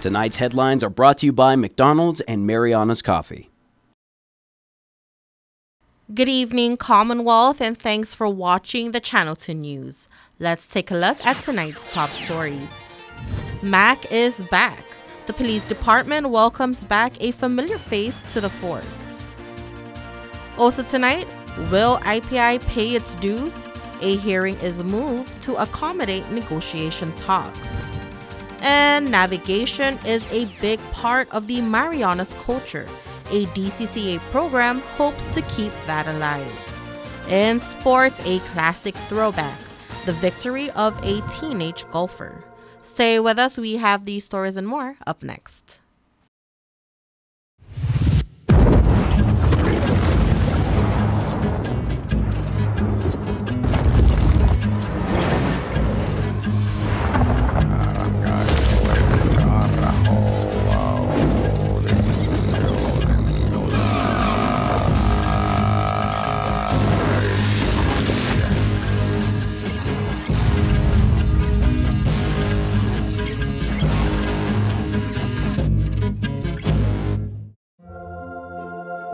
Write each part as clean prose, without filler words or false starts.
Tonight's headlines are brought to you by McDonald's and Marianas Coffee. Good evening, Commonwealth, and thanks for watching the Channel 2 News. Let's take a look at tonight's top stories. Mac is back. The police department welcomes back a familiar face to the force. Also tonight, will IPI pay its dues? A hearing is moved to accommodate negotiation talks. And navigation is a big part of the Marianas culture. A DCCA program hopes to keep that alive. In sports, a classic throwback, the victory of a teenage golfer. Stay with us, we have these stories and more up next.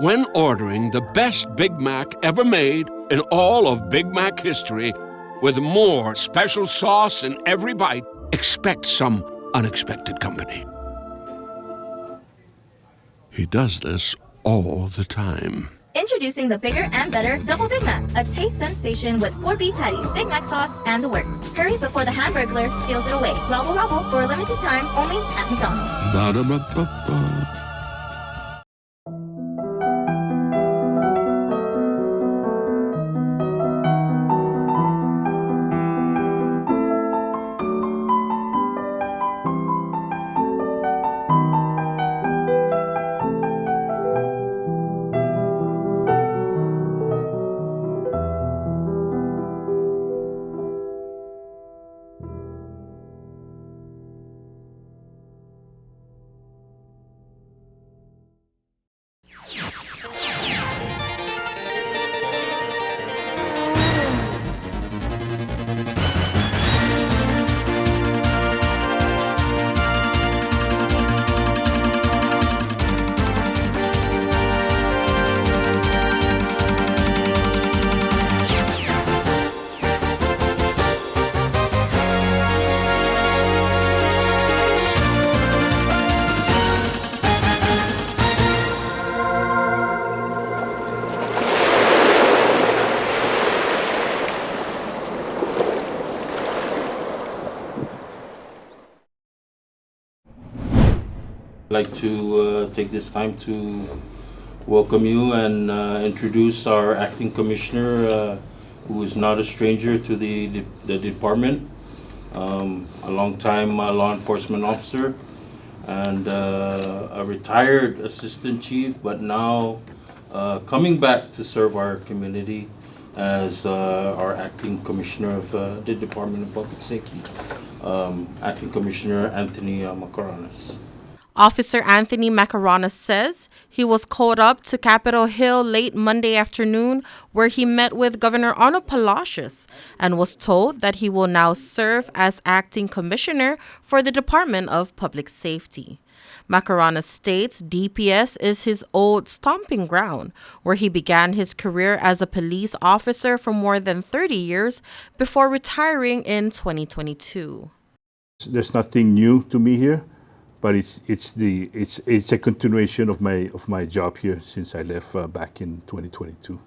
When ordering the best Big Mac ever made in all of Big Mac history, with more special sauce in every bite, expect some unexpected company. He does this all the time. Introducing the bigger and better Double Big Mac, a taste sensation with 4 beef patties, Big Mac sauce, and the works. Hurry before the Hamburglar steals it away. Rubble, rubble, for a limited time only at McDonald's. Ba-da-ba-ba-ba. I'd like to take this time to welcome you and introduce our acting commissioner, who is not a stranger to the department, a long-time law enforcement officer, and a retired assistant chief, but now coming back to serve our community as our acting commissioner of the Department of Public Safety, Acting Commissioner Anthony Marianas. Officer Anthony Marianas says he was called up to Capitol Hill late Monday afternoon, where he met with Governor Arno Palacios and was told that he will now serve as acting commissioner for the Department of Public Safety. Marianas states DPS is his old stomping ground, where he began his career as a police officer for more than 30 years before retiring in 2022. There's nothing new to me here, but it's a continuation of my job here since I left back in 2022.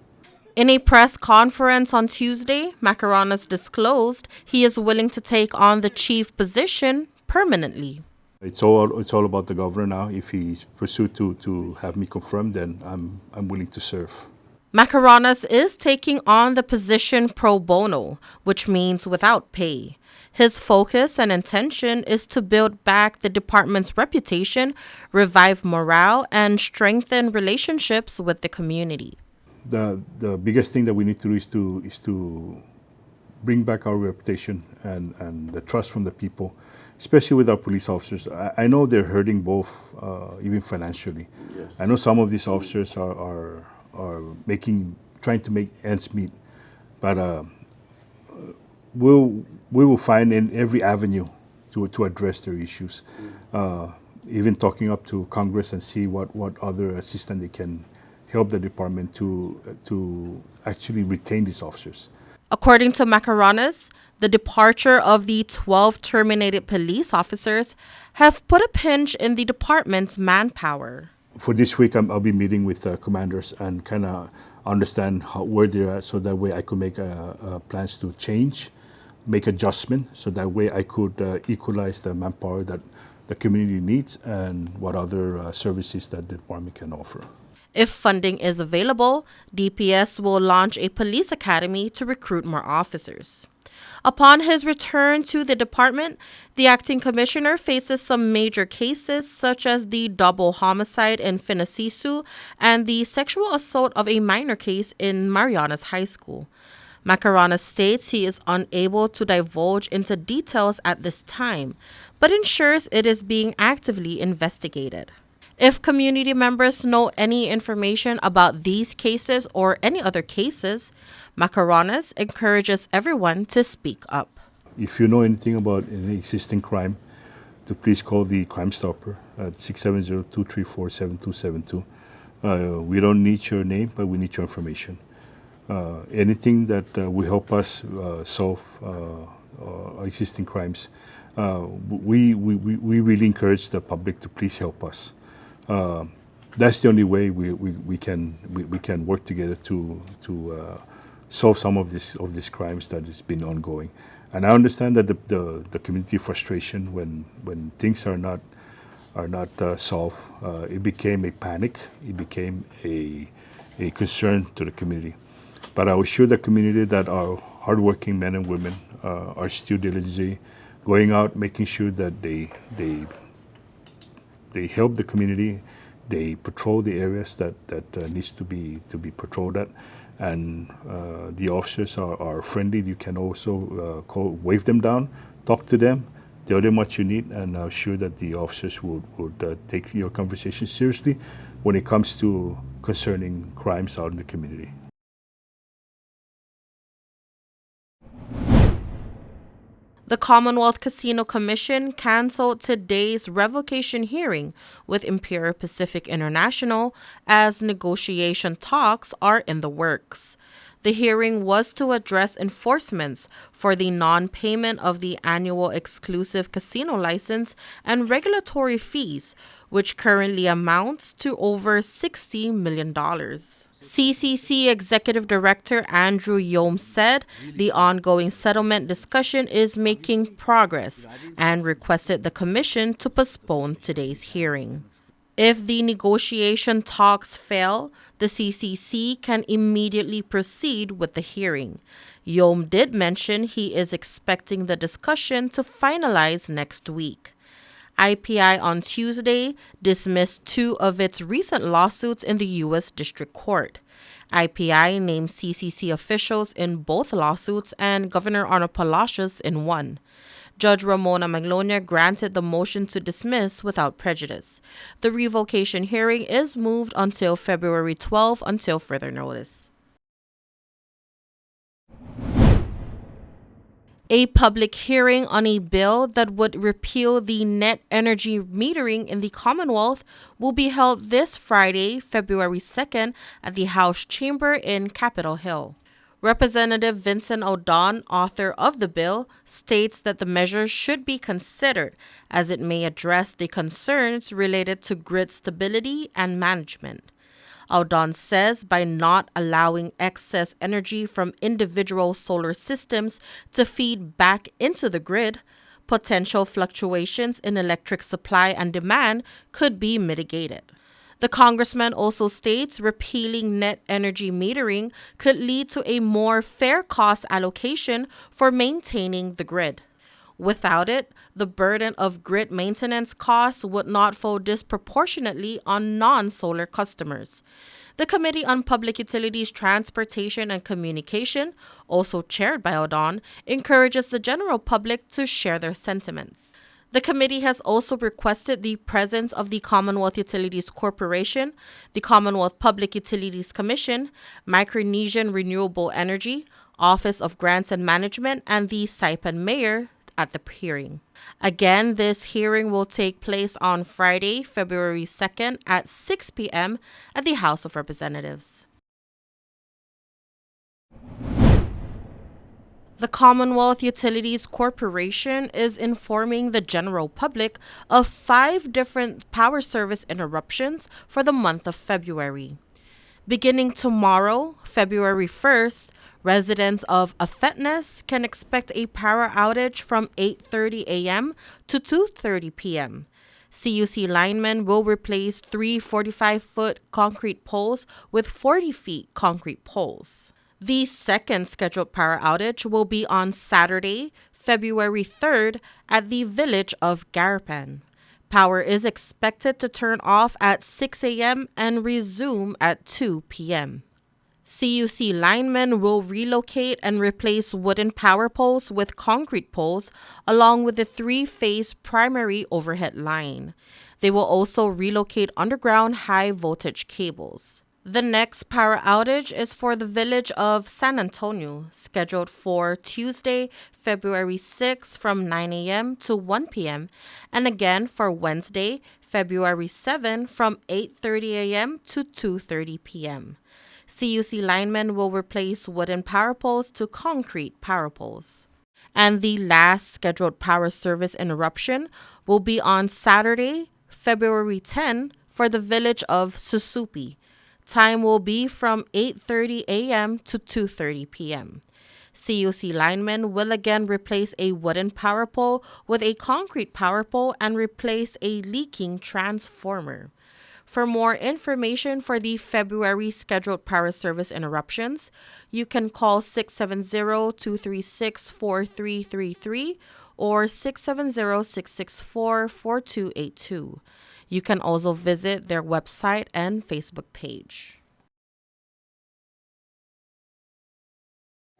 In a press conference on Tuesday, Marianas disclosed he is willing to take on the chief position permanently. It's all about the governor now. If he's pursued to have me confirmed, then I'm willing to serve. Marianas is taking on the position pro bono, which means without pay. His focus and intention is to build back the department's reputation, revive morale, and strengthen relationships with the community. The biggest thing that we need to do is to bring back our reputation and the trust from the people, especially with our police officers. I know they're hurting both, even financially. Yes. I know some of these officers are trying to make ends meet, but we will find in every avenue to address their issues. even talking up to Congress and see what other assistance they can help the department to actually retain these officers. According to Marianas, the departure of the 12 terminated police officers have put a pinch in the department's manpower. For this week, I'll be meeting with commanders and kind of understand where they're at, so that way I could make plans to change, make adjustment, so that way I could equalize the manpower that the community needs and what other services that the department can offer. If funding is available, DPS will launch a police academy to recruit more officers. Upon his return to the department, the acting commissioner faces some major cases such as the double homicide in Finasisu and the sexual assault of a minor case in Marianas High School. Marianas states he is unable to divulge into details at this time, but ensures it is being actively investigated. If community members know any information about these cases or any other cases, Marianas encourages everyone to speak up. If you know anything about any existing crime, to please call the Crime Stopper at 670-234-7272. We don't need your name, but we need your information. Anything that will help us solve existing crimes, we really encourage the public to please help us. That's the only way we can work together to solve some of these crimes that has been ongoing. And I understand that the community frustration when things are not solved, it became a panic. It became a concern to the community. But I assure the community that our hardworking men and women are still diligently going out, making sure that they help the community. They patrol the areas that needs to be patrolled at, and the officers are friendly. You can also wave them down, talk to them, tell them what you need, and I'm sure that the officers would take your conversation seriously when it comes to concerning crimes out in the community. The Commonwealth Casino Commission canceled today's revocation hearing with Imperial Pacific International as negotiation talks are in the works. The hearing was to address enforcements for the non-payment of the annual exclusive casino license and regulatory fees, which currently amounts to over $60 million. CCC Executive Director Andrew Yom said the ongoing settlement discussion is making progress and requested the Commission to postpone today's hearing. If the negotiation talks fail, the CCC can immediately proceed with the hearing. Yom did mention he is expecting the discussion to finalize next week. IPI on Tuesday dismissed 2 of its recent lawsuits in the U.S. District Court. IPI named CCC officials in both lawsuits and Governor Arnold Palacios in one. Judge Ramona Maglonia granted the motion to dismiss without prejudice. The revocation hearing is moved until February 12 until further notice. A public hearing on a bill that would repeal the net energy metering in the Commonwealth will be held this Friday, February 2nd, at the House Chamber in Capitol Hill. Representative Vincent Odon, author of the bill, states that the measure should be considered as it may address the concerns related to grid stability and management. Odon says by not allowing excess energy from individual solar systems to feed back into the grid, potential fluctuations in electric supply and demand could be mitigated. The congressman also states repealing net energy metering could lead to a more fair cost allocation for maintaining the grid. Without it, the burden of grid maintenance costs would not fall disproportionately on non-solar customers. The Committee on Public Utilities, Transportation, and Communication, also chaired by Odon, encourages the general public to share their sentiments. The committee has also requested the presence of the Commonwealth Utilities Corporation, the Commonwealth Public Utilities Commission, Micronesian Renewable Energy, Office of Grants and Management, and the Saipan Mayor at the hearing. Again, this hearing will take place on Friday, February 2nd at 6 p.m. at the House of Representatives. The Commonwealth Utilities Corporation is informing the general public of 5 different power service interruptions for the month of February. Beginning tomorrow, February 1st, residents of Afetnes can expect a power outage from 8:30 a.m. to 2:30 p.m. CUC linemen will replace 3 45-foot concrete poles with 40 feet concrete poles. The second scheduled power outage will be on Saturday, February 3rd at the village of Garapan. Power is expected to turn off at 6 a.m. and resume at 2 p.m. CUC linemen will relocate and replace wooden power poles with concrete poles along with the 3-phase primary overhead line. They will also relocate underground high voltage cables. The next power outage is for the village of San Antonio, scheduled for Tuesday, February 6 from 9 a.m. to 1 p.m. and again for Wednesday, February 7 from 8:30 a.m. to 2:30 p.m. CUC linemen will replace wooden power poles to concrete power poles. And the last scheduled power service interruption will be on Saturday, February 10 for the village of Susupi. Time will be from 8:30 a.m. to 2:30 p.m. CUC linemen will again replace a wooden power pole with a concrete power pole and replace a leaking transformer. For more information for the February scheduled power service interruptions, you can call 670-236-4333 or 670-664-4282. You can also visit their website and Facebook page.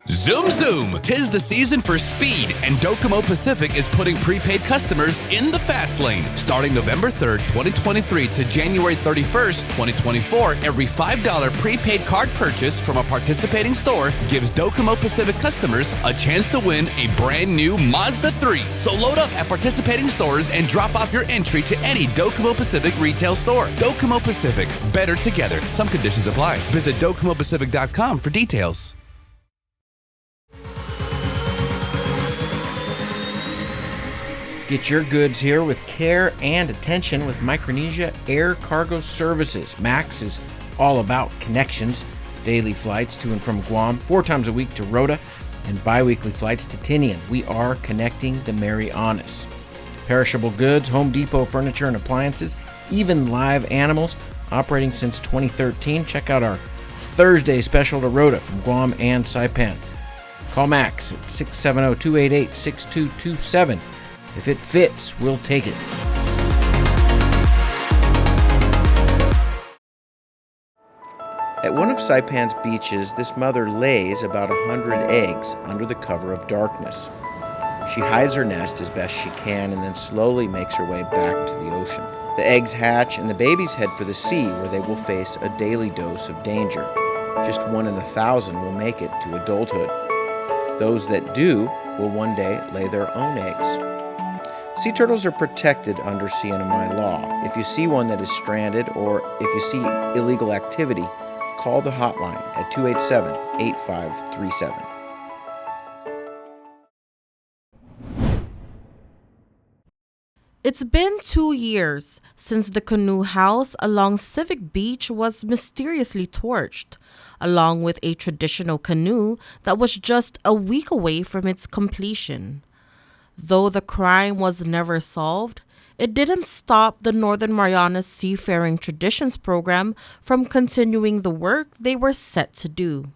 Zoom Zoom! 'Tis the season for speed, and Docomo Pacific is putting prepaid customers in the fast lane. Starting November 3rd, 2023 to January 31st, 2024, every $5 prepaid card purchase from a participating store gives Docomo Pacific customers a chance to win a brand new Mazda 3. So load up at participating stores and drop off your entry to any Docomo Pacific retail store. Docomo Pacific, better together. Some conditions apply. Visit DocomoPacific.com for details. Get your goods here with care and attention with Micronesia Air Cargo Services. MAX is all about connections. Daily flights to and from Guam, 4 times a week to Rota, and bi-weekly flights to Tinian. We are connecting the Marianas. Perishable goods, Home Depot furniture and appliances, even live animals, operating since 2013. Check out our Thursday special to Rota from Guam and Saipan. Call Max at 670-288-6227. If it fits, we'll take it. At one of Saipan's beaches, this mother lays about 100 eggs under the cover of darkness. She hides her nest as best she can and then slowly makes her way back to the ocean. The eggs hatch and the babies head for the sea, where they will face a daily dose of danger. Just 1 in 1,000 will make it to adulthood. Those that do will one day lay their own eggs. Sea turtles are protected under CNMI law. If you see one that is stranded or if you see illegal activity, call the hotline at 287-8537. It's been 2 years since the canoe house along Civic Beach was mysteriously torched, along with a traditional canoe that was just a week away from its completion. Though the crime was never solved, it didn't stop the Northern Marianas Seafaring Traditions program from continuing the work they were set to do.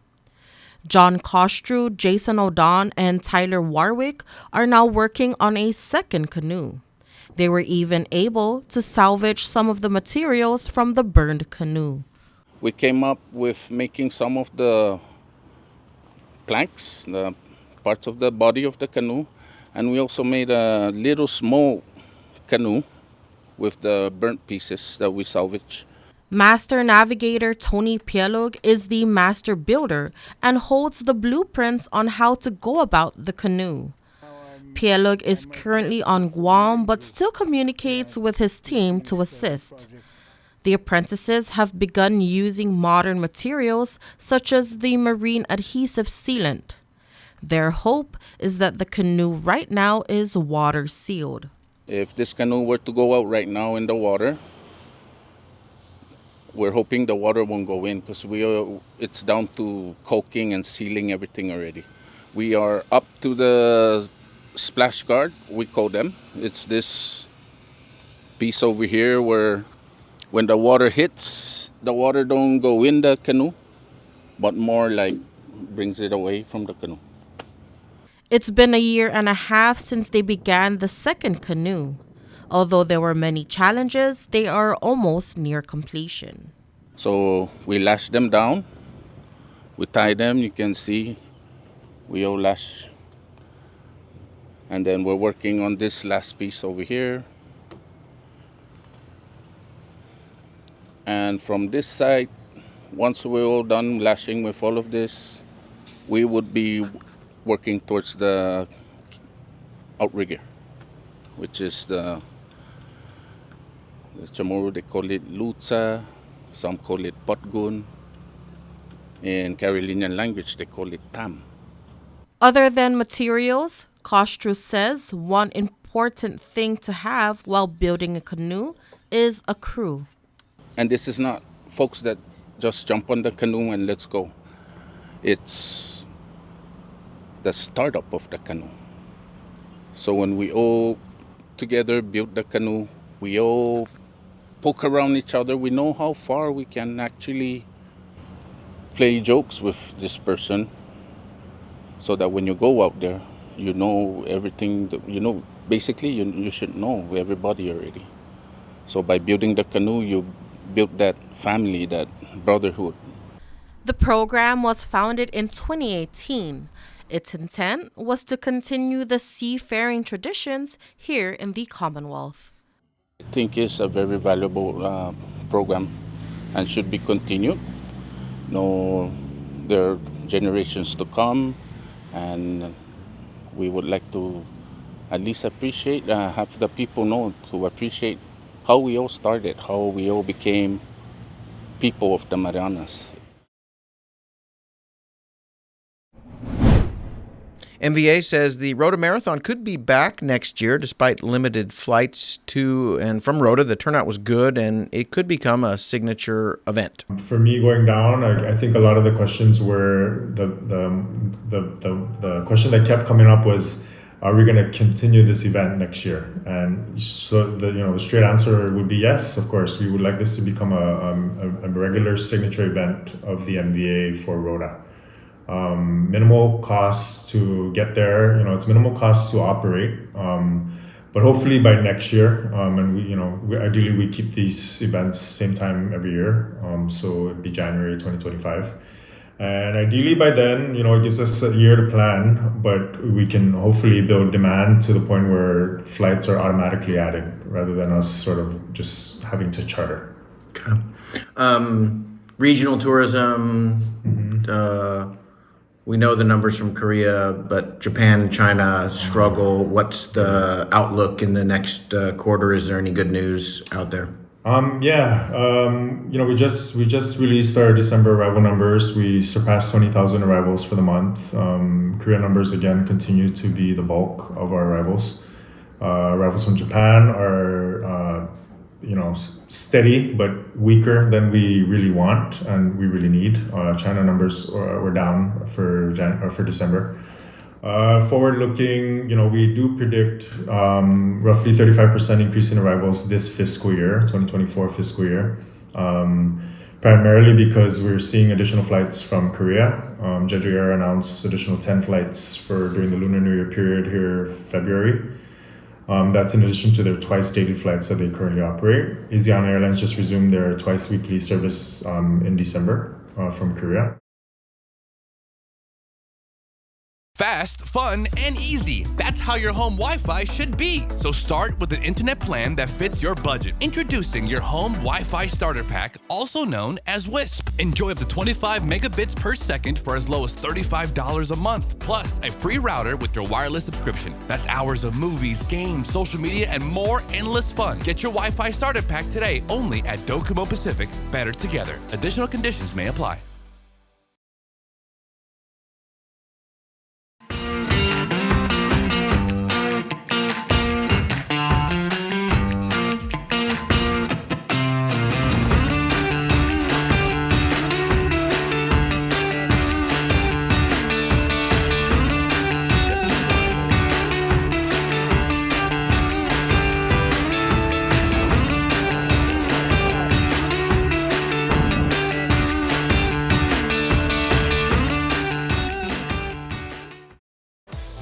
John Kostrew, Jason O'Don, and Tyler Warwick are now working on a second canoe. They were even able to salvage some of the materials from the burned canoe. We came up with making some of the planks, the parts of the body of the canoe, and we also made a little small canoe with the burnt pieces that we salvaged. Master Navigator Tony Pielog is the master builder and holds the blueprints on how to go about the canoe. Pielug is currently on Guam but still communicates with his team to assist. The apprentices have begun using modern materials such as the marine adhesive sealant. Their hope is that the canoe right now is water sealed. If this canoe were to go out right now in the water, we're hoping the water won't go in because it's down to caulking and sealing everything already. We are up to the splash guard, we call them. It's this piece over here where when the water hits, the water don't go in the canoe, but more like brings it away from the canoe. It's been a year and a half since they began the second canoe. Although there were many challenges, they are almost near completion. So we lash them down, we tie them, you can see we all lash. And then we're working on this last piece over here. And from this side, once we're all done lashing with all of this, we would be working towards the outrigger, which is the Chamorro, they call it Lutza, some call it Potgun. In Carolinian language, they call it Tam. Other than materials, Kostrus says one important thing to have while building a canoe is a crew. And this is not folks that just jump on the canoe and let's go. It's the startup of the canoe. So when we all together build the canoe, we all poke around each other. We know how far we can actually play jokes with this person so that when you go out there, you know everything that you know. Basically, you should know everybody already. So by building the canoe, you build that family, that brotherhood. The program was founded in 2018. Its intent was to continue the seafaring traditions here in the Commonwealth. I think it's a very valuable program and should be continued. There are generations to come, and we would like to at least appreciate, have the people know to appreciate how we all started, how we all became people of the Marianas. MVA says the Roa Marathon could be back next year despite limited flights to and from Roa. The turnout was good, and it could become a signature event. For me, going down, I think a lot of the questions were the question that kept coming up was, are we going to continue this event next year? And so the straight answer would be yes. Of course, we would like this to become a regular signature event of the MVA for Roa. Minimal costs to get there. It's minimal costs to operate. But hopefully by next year, and ideally we keep these events same time every year. So it'd be January 2025. And ideally by then, it gives us a year to plan, but we can hopefully build demand to the point where flights are automatically added rather than us sort of just having to charter. Okay. Regional tourism, we know the numbers from Korea, but Japan and China struggle. What's the outlook in the next quarter? Is there any good news out there? We just released our December arrival numbers. We surpassed 20,000 arrivals for the month. Korea numbers again continue to be the bulk of our arrivals. Arrivals from Japan are steady but weaker than we really want and we really need. China numbers were down for December. Forward looking, we do predict roughly 35% increase in arrivals this fiscal year, 2024 fiscal year. Primarily because we're seeing additional flights from Korea. Jeju Air announced additional 10 flights during the Lunar New Year period here February. That's in addition to their twice daily flights that they currently operate. Asiana Airlines just resumed their twice weekly service in December from Korea. Fast, fun, and easy. That's how your home Wi-Fi should be. So start with an internet plan that fits your budget. Introducing your home Wi-Fi starter pack, also known as WISP. Enjoy up to 25 megabits per second for as low as $35 a month, plus a free router with your wireless subscription. That's hours of movies, games, social media, and more endless fun. Get your Wi-Fi starter pack today only at Docomo Pacific. Better together. Additional conditions may apply.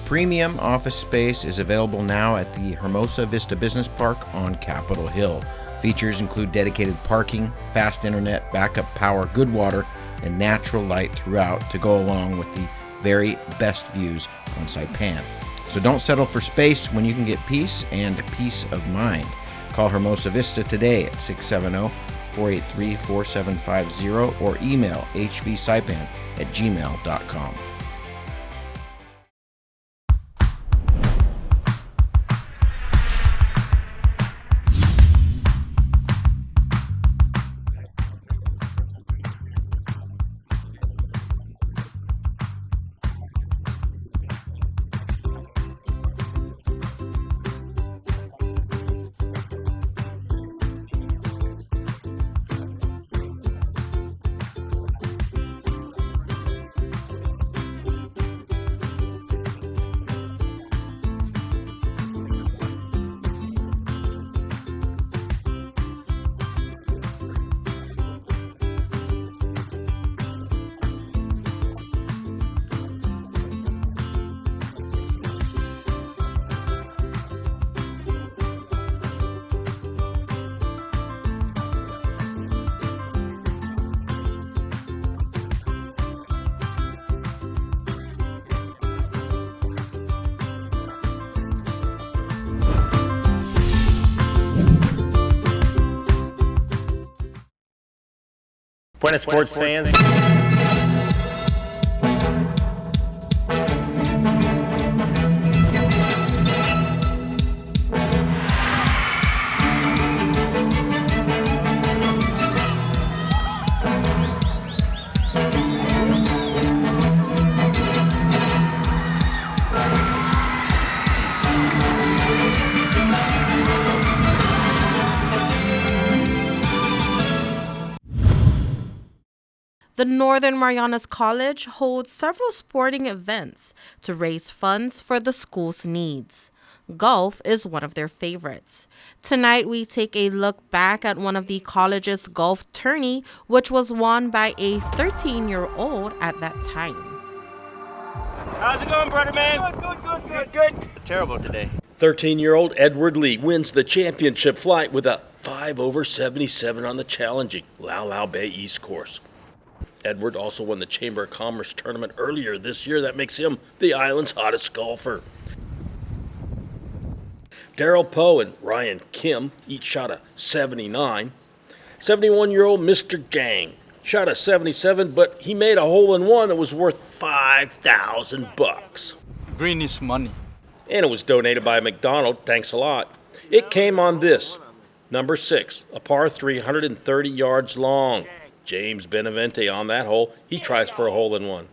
Premium office space is available now at the Hermosa Vista Business Park on Capitol Hill. Features include dedicated parking, fast internet, backup power, good water, and natural light throughout to go along with the very best views on Saipan. So don't settle for space when you can get peace and peace of mind. Call Hermosa Vista today at 670-483-4750 or email hvsaipan@gmail.com. Buenas sports fans. The Northern Marianas College holds several sporting events to raise funds for the school's needs. Golf is one of their favorites. Tonight, we take a look back at one of the college's golf tourney, which was won by a 13-year-old at that time. How's it going, brother man? Good. Terrible today. 13-year-old Edward Lee wins the championship flight with a 5 over 77 on the challenging Lau Lau Bay East course. Edward also won the Chamber of Commerce tournament earlier this year. That makes him the island's hottest golfer. Daryl Poe and Ryan Kim each shot a 79. 71-year-old Mr. Jang shot a 77, but he made a hole-in-one that was worth $5,000. Green is money. And it was donated by McDonald. Thanks a lot. It came on this, number 6, a par 3, 130 yards long. James Benavente on that hole. He tries for a hole-in-one.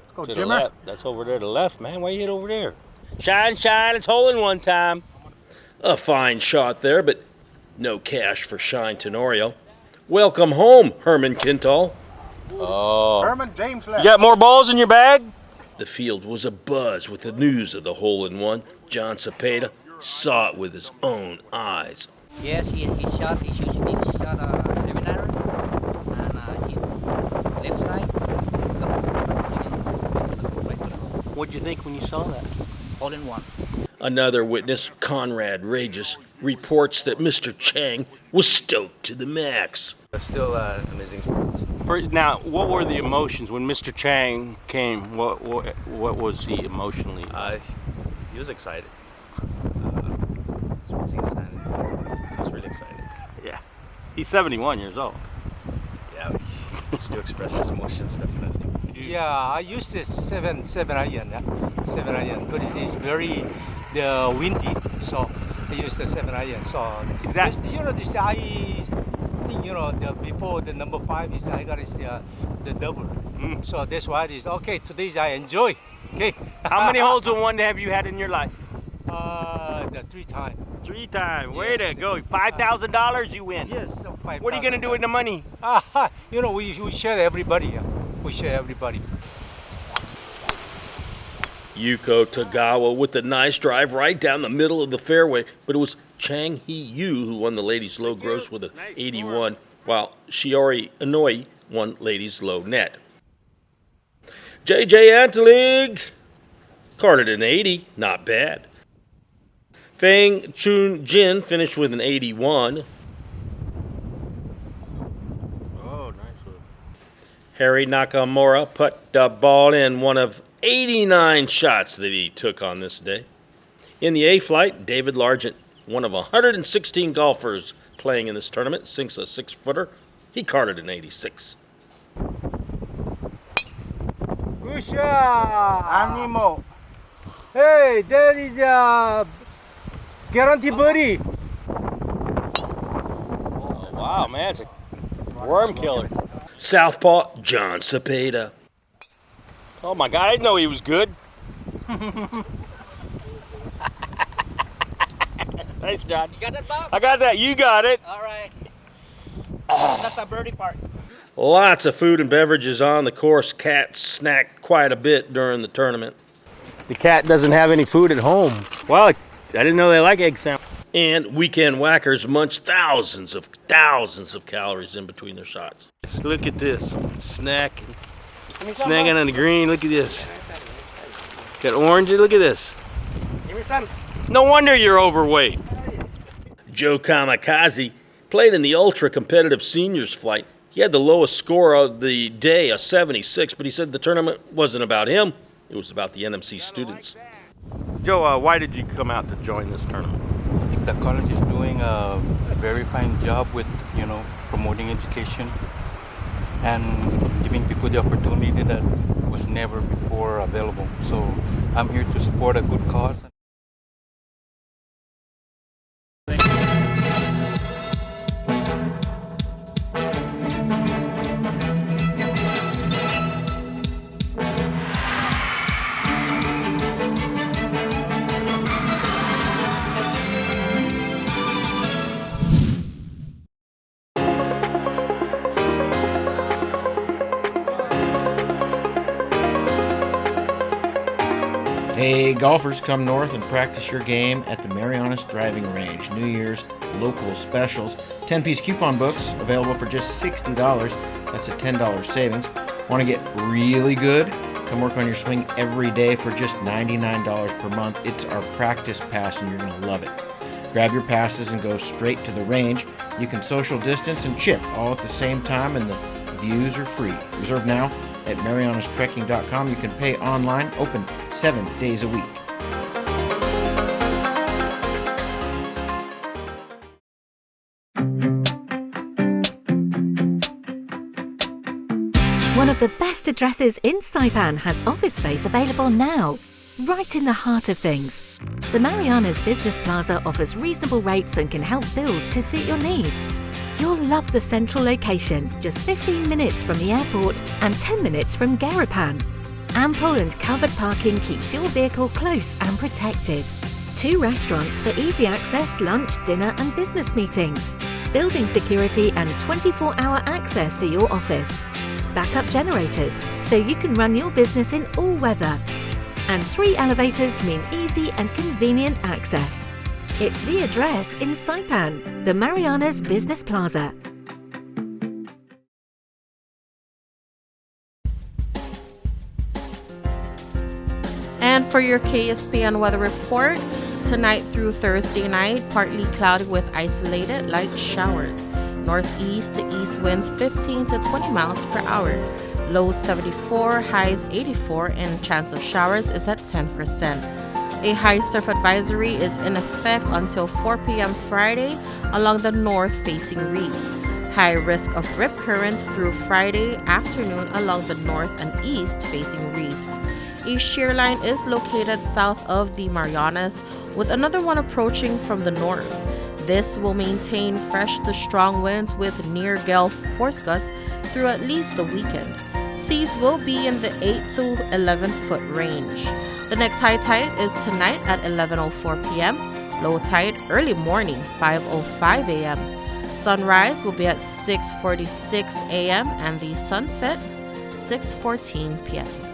Let's go, To the Jimmer. left. That's over there to the left, man. Why you hit over there? Shine, it's hole-in-one time. A fine shot there, but no cash for Shine Tenorio. Welcome home, Herman Kintal. Oh. Herman James left. You got more balls in your bag? The field was abuzz with the news of the hole-in-one. John Cepeda saw it with his own eyes. Yes, he shot 7 iron and hit left side. What'd you think when you saw that? Hole-in-one. Another witness, Conrad Regis, reports that Mr. Chang was stoked to the max. Still amazing sports. Now, what were the emotions when Mr. Chang came? What was he emotionally? He was excited. He was really excited. Yeah. He's 71 years old. Yeah, he still expresses his emotions, definitely. Yeah, I use this 7 iron, yeah? 7 iron, because it is very windy, so I use the 7 iron. So, this, this I think, before the number 5 is I got the double. So that's why it is, okay, today I enjoy, okay? How many holes in one have you had in your life? The 3 times. 3 times. Way to go. $5,000 you win. Yes. What are you going to do with the money? We share everybody. Yeah. We share everybody. Yuko Tagawa with a nice drive right down the middle of the fairway, but it was Chang Hee-yu who won the ladies' low gross with an 81, while Shiori Inouye won ladies' low net. JJ Antelig carded an 80, not bad. Feng Chun Jin finished with an 81. Oh, nice one. Harry Nakamura put the ball in one of 89 shots that he took on this day. In the A flight, David Largent, one of 116 golfers playing in this tournament, sinks a 6-footer. He carded an 86. Good shot, Animo. Hey, that is a guarantee birdie. Oh, wow, man, it's a worm killer. Southpaw John Cepeda. Oh my God, I didn't know he was good. Nice, John. You got that, Bob? I got that. You got it. All right. That's the birdie part. Lots of food and beverages on the course. Cats snacked quite a bit during the tournament. The cat doesn't have any food at home. Well, I didn't know they like egg sandwich. And weekend whackers munched thousands of calories in between their shots. Look at this. Snacking on the green. Look at this. Got oranges. Look at this. Give me some. No wonder you're overweight. Joe Kamikaze played in the ultra-competitive seniors flight. He had the lowest score of the day, a 76, but he said the tournament wasn't about him. It was about the NMC students. Joe, why did you come out to join this tournament? I think the college is doing a very fine job with, promoting education and giving people the opportunity that was never before available. So I'm here to support a good cause. Hey, golfers, come north and practice your game at the Marianas Driving Range. New Year's local specials. 10-piece coupon books available for just $60. That's a $10 savings. Want to get really good? Come work on your swing every day for just $99 per month. It's our practice pass and you're going to love it. Grab your passes and go straight to the range. You can social distance and chip all at the same time, and the views are free. Reserve now at marianastrekking.com. You can pay online, open 7 days a week. One of the best addresses in Saipan has office space available now, right in the heart of things. The Marianas Business Plaza offers reasonable rates and can help build to suit your needs. You'll love the central location, just 15 minutes from the airport and 10 minutes from Garapan. Ample and covered parking keeps your vehicle close and protected. 2 restaurants for easy access, lunch, dinner and business meetings. Building security and 24-hour access to your office. Backup generators, so you can run your business in all weather. And 3 elevators mean easy and convenient access. It's the address in Saipan, the Marianas Business Plaza. And for your KSPN weather report, tonight through Thursday night, partly cloudy with isolated light showers. Northeast to east winds 15 to 20 miles per hour. Lows 74, highs 84, and chance of showers is at 10%. A high surf advisory is in effect until 4 p.m. Friday along the north-facing reefs. High risk of rip currents through Friday afternoon along the north and east-facing reefs. A shear line is located south of the Marianas, with another one approaching from the north. This will maintain fresh to strong winds with near gale force gusts through at least the weekend. Seas will be in the 8 to 11 foot range. The next high tide is tonight at 11:04 p.m. Low tide early morning 5:05 a.m. Sunrise will be at 6:46 a.m. and the sunset 6:14 p.m.